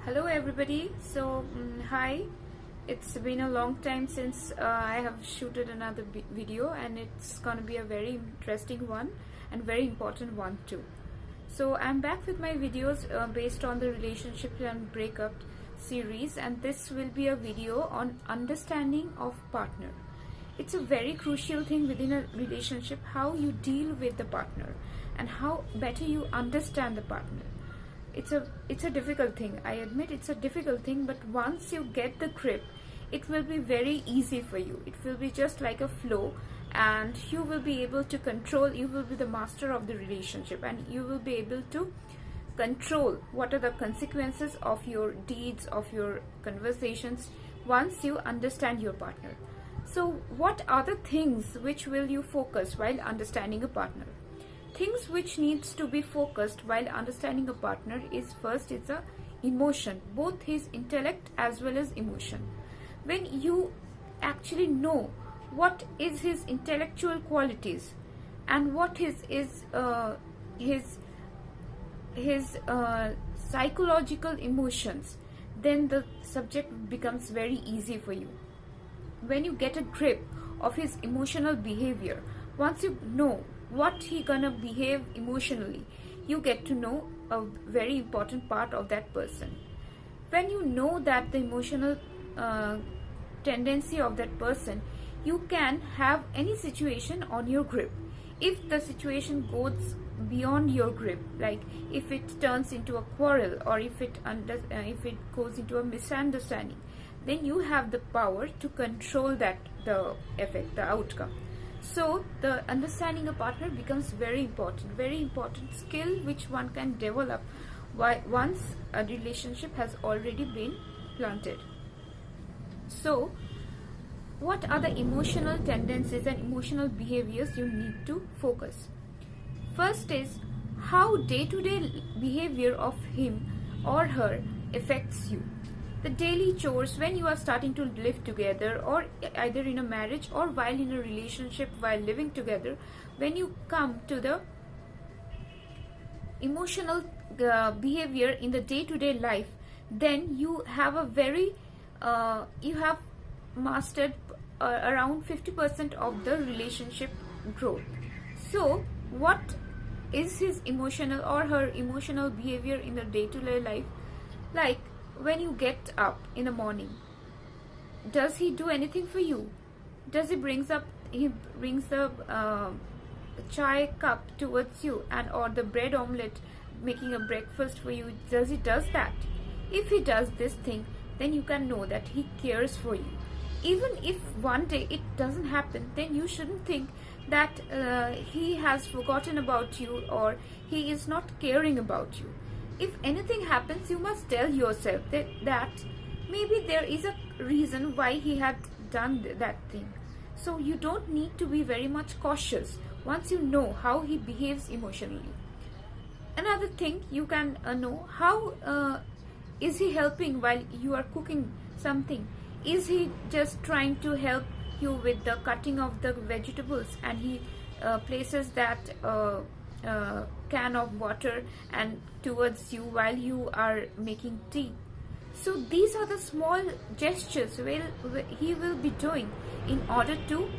Hello everybody. Hi. It's been a long time since I have shooted another video, and it's gonna be a very interesting one and very important one too. So I'm back with my videos based on the relationship and breakup series, and this will be a video on understanding of partner. It's a very crucial thing within a relationship, how you deal with the partner and how better you understand the partner. It's a difficult thing. I admit it's a difficult thing, but once you get the grip, it will be very easy for you. It will be just like a flow, and you will be able to control. You will be the master of the relationship, and you will be able to control what are the consequences of your deeds, of your conversations, once you understand your partner. So what are the things which will you focus while understanding a partner? Things which needs to be focused while understanding a partner is, first, it's a emotion, both his intellect as well as emotion. When you actually know what is his intellectual qualities and what his psychological emotions, then the subject becomes very easy for you. When you get a grip of his emotional behavior, once you know what he gonna behave emotionally, you get to know a very important part of that person. When you know that the emotional tendency of that person, you can have any situation on your grip. If the situation goes beyond your grip, like if it turns into a quarrel, or if it goes into a misunderstanding, then you have the power to control that, the effect, the outcome. So the understanding a partner becomes very important skill which one can develop once a relationship has already been planted. So what are the emotional tendencies and emotional behaviors you need to focus? First is how day-to-day behavior of him or her affects you. The daily chores when you are starting to live together, or either in a marriage or while in a relationship, while living together, when you come to the emotional behavior in the day-to-day life, then you have you have mastered around 50% of the relationship growth. So what is his emotional or her emotional behavior in the day-to-day life? Like, when you get up in the morning, does he do anything for you? Does he brings the chai cup towards you, and or the bread omelette, making a breakfast for you? Does that? If he does this thing, then you can know that he cares for you. Even if one day it doesn't happen, then you shouldn't think that he has forgotten about you or he is not caring about you. If anything happens, you must tell yourself that maybe there is a reason why he had done that thing. So you don't need to be very much cautious once you know how he behaves emotionally. Another thing, you can know how is he helping while you are cooking something. Is he just trying to help you with the cutting of the vegetables, and he places that can of water and towards you while you are making tea? So these are the small gestures he will be doing in order to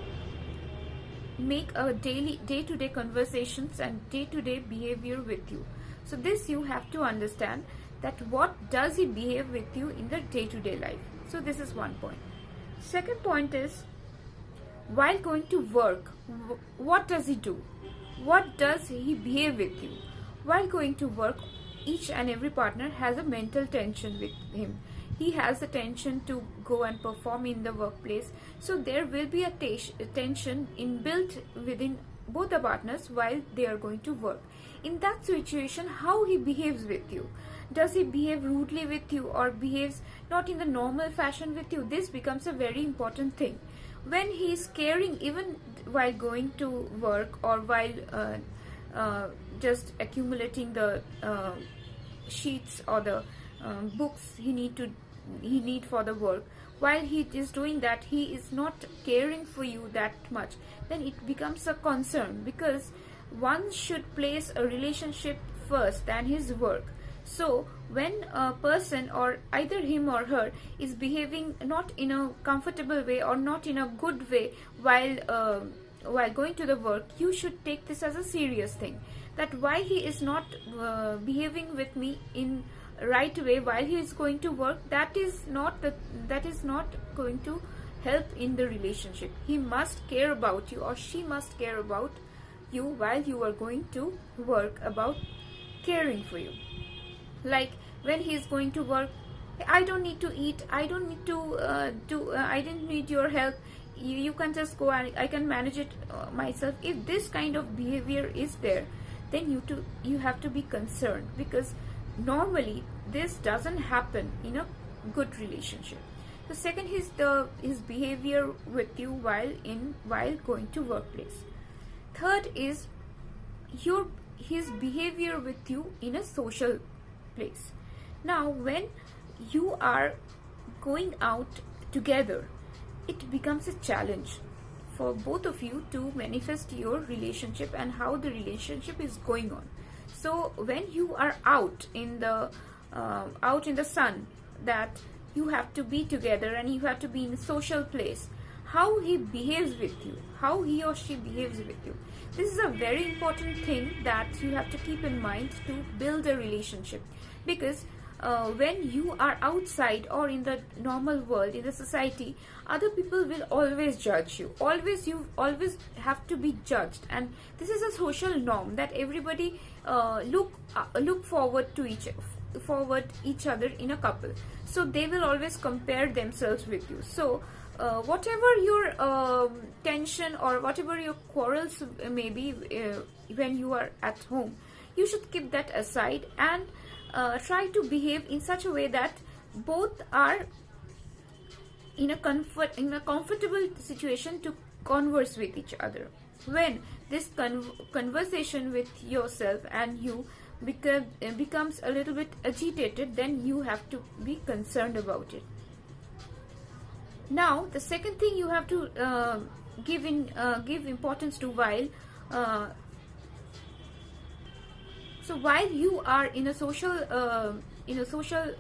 make a day-to-day conversations and day-to-day behavior with you. So this you have to understand, that what does he behave with you in the day-to-day life. So this is one point. Second point is, while going to work, what does he do? What does he behave with you? While going to work, each and every partner has a mental tension with him. He has the tension to go and perform in the workplace. So there will be a tension inbuilt within both the partners while they are going to work. In that situation, how he behaves with you? Does he behave rudely with you, or behaves not in the normal fashion with you? This becomes a very important thing. When he is caring, even while going to work, or while just accumulating the sheets or the books he need for the work, while he is doing that, he is not caring for you that much, then it becomes a concern, because one should place a relationship first than his work. So when a person, or either him or her, is behaving not in a comfortable way or not in a good way while going to the work, you should take this as a serious thing, that why he is not behaving with me in right way while he is going to work, that is not going to help in the relationship. He must care about you, or she must care about you while you are going to work, about caring for you. Like when he is going to work, I don't need to eat, I don't need to I didn't need your help, you can just go and I can manage it myself. If this kind of behavior is there, then you have to be concerned, because normally this doesn't happen in a good relationship. The second is his behavior with you while going to workplace. Third is his behavior with you in a social place. Now when you are going out together, it becomes a challenge for both of you to manifest your relationship and how the relationship is going on. So when you are out in the sun, that you have to be together and you have to be in a social place, how he behaves with you, how he or she behaves with you, this is a very important thing that you have to keep in mind to build a relationship. Because when you are outside or in the normal world, in the society, other people will always judge you. You always have to be judged, and this is a social norm that everybody look forward each other in a couple. So they will always compare themselves with you. So whatever your tension or whatever your quarrels may be when you are at home, you should keep that aside and try to behave in such a way that both are in a comfortable situation to converse with each other. When this conversation with yourself and you becomes a little bit agitated, then you have to be concerned about it. Now the second thing you have to give importance to while you are in a social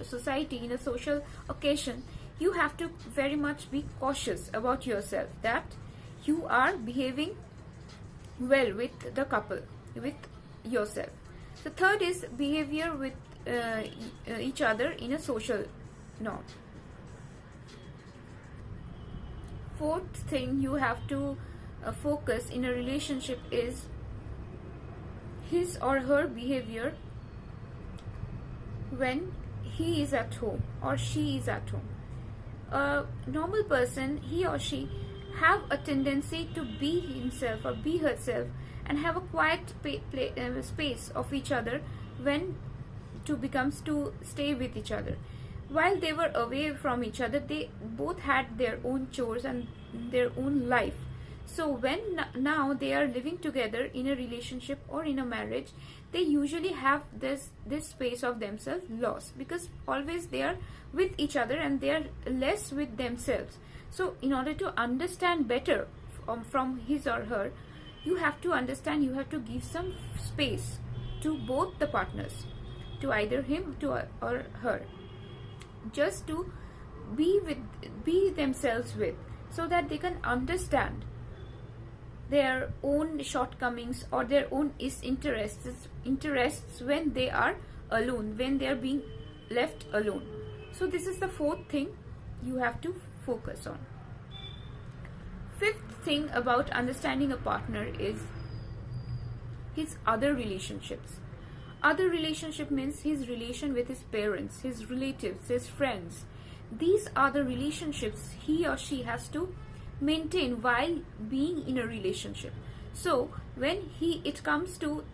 society, in a social occasion, you have to very much be cautious about yourself, that you are behaving well with the couple, with yourself. The third is behavior with each other in a social norm. Fourth thing you have to focus in a relationship is his or her behavior when he is at home or she is at home. A normal person, he or she, have a tendency to be himself or be herself and have a quiet space of each other when becomes to stay with each other. While they were away from each other, they both had their own chores and their own life. So when now they are living together in a relationship or in a marriage, they usually have this space of themselves lost, because always they are with each other and they are less with themselves. So in order to understand better from his or her, you have to understand, you have to give some space to both the partners, to either him or her, just to be themselves with, so that they can understand their own shortcomings or their own interests when they are alone, when they are being left alone. So this is the fourth thing you have to focus on. Fifth thing about understanding a partner is his other relationships. Other relationship means his relation with his parents, his relatives, his friends. These are the relationships he or she has to maintain while being in a relationship. So when it comes to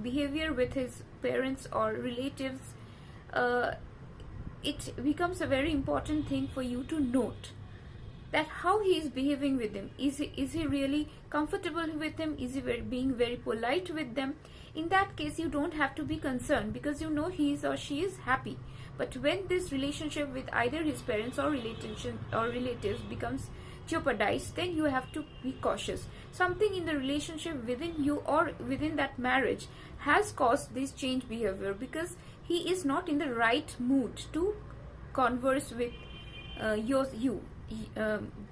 behavior with his parents or relatives, it becomes a very important thing for you to note that how he is behaving with them. Is he really comfortable with them? Is he being very polite with them? In that case, you don't have to be concerned, because you know he is or she is happy. But when this relationship with either his parents or relatives becomes jeopardized, then you have to be cautious. Something in the relationship within you or within that marriage has caused this change behavior, because he is not in the right mood to converse with you.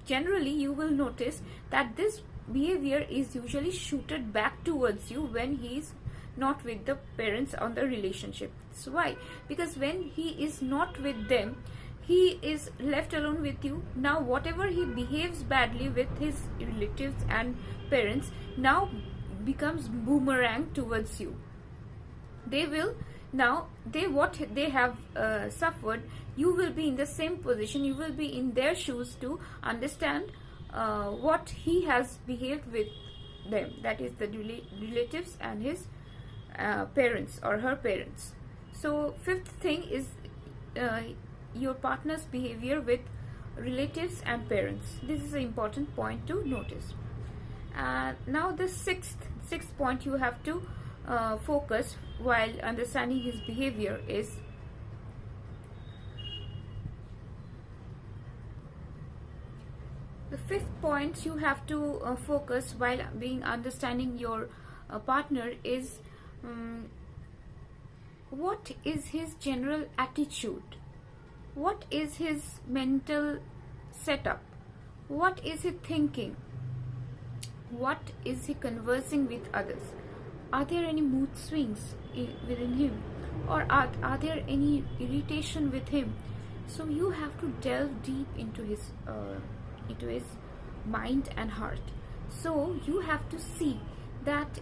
Generally, you will notice that this behavior is usually shooted back towards you when he is not with the parents on the relationship. So why? Because when he is not with them, he is left alone with you. Now whatever he behaves badly with his relatives and parents now becomes boomerang towards you. They will now, what they have suffered, you will be in the same position, you will be in their shoes to understand what he has behaved with them, that is the relatives and his parents or her parents. So fifth thing is your partner's behavior with relatives and parents. This is an important point to notice. Now the sixth point you have to focus while understanding his behavior is the fifth point you have to focus while understanding your partner is what is his general attitude, what is his mental setup, what is he thinking, what is he conversing with others. Are there any mood swings within him, or are there any irritation with him? So you have to delve deep into his mind and heart. So you have to see that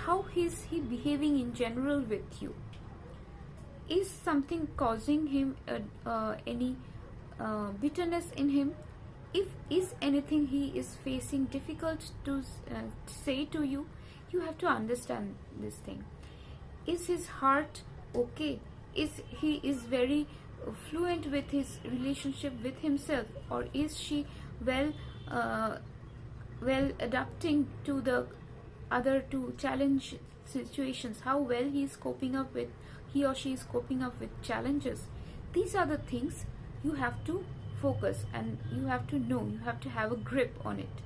how is he behaving in general with you. Is something causing him any bitterness in him? If is anything he is facing difficult to say to you, you have to understand this thing. Is his heart okay? Is he very fluent with his relationship with himself, or is she well adapting to the other two challenge situations? How well he or she is coping up with challenges. These are the things you have to focus, and you have to know, you have to have a grip on it.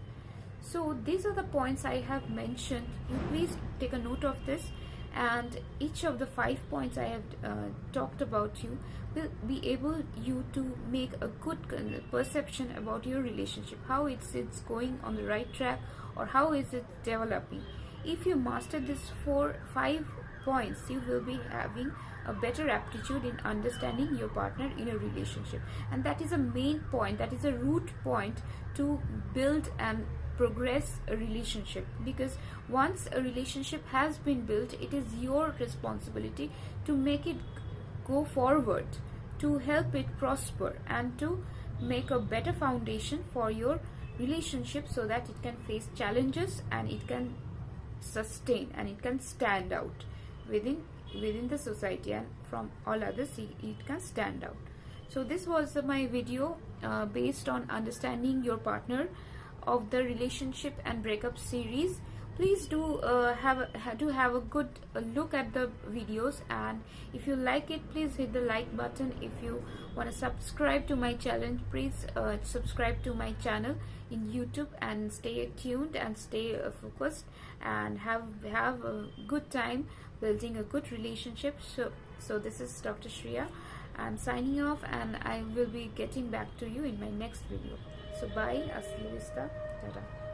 So these are the points I have mentioned. You please take a note of this, and each of the 5 points I have talked about you will be able you to make a good perception about your relationship, how it's going on the right track, or how is it developing. If you master these 5 points, you will be having a better aptitude in understanding your partner in a relationship, and that is a main point, that is a root point to build and progress a relationship. Because once a relationship has been built, it is your responsibility to make it go forward, to help it prosper, and to make a better foundation for your relationship so that it can face challenges and it can sustain and it can stand out within the society, and from all others it can stand out. So this was my video based on understanding your partner of the relationship and breakup series. Please do have a good look at the videos, and if you like it, please hit the like button. If you want to subscribe to my channel, please subscribe to my channel in YouTube, and stay tuned and stay focused, and have a good time building a good relationship. So this is Dr. Shreya. I'm signing off, and I will be getting back to you in my next video. So bye, hasta la vista, tata.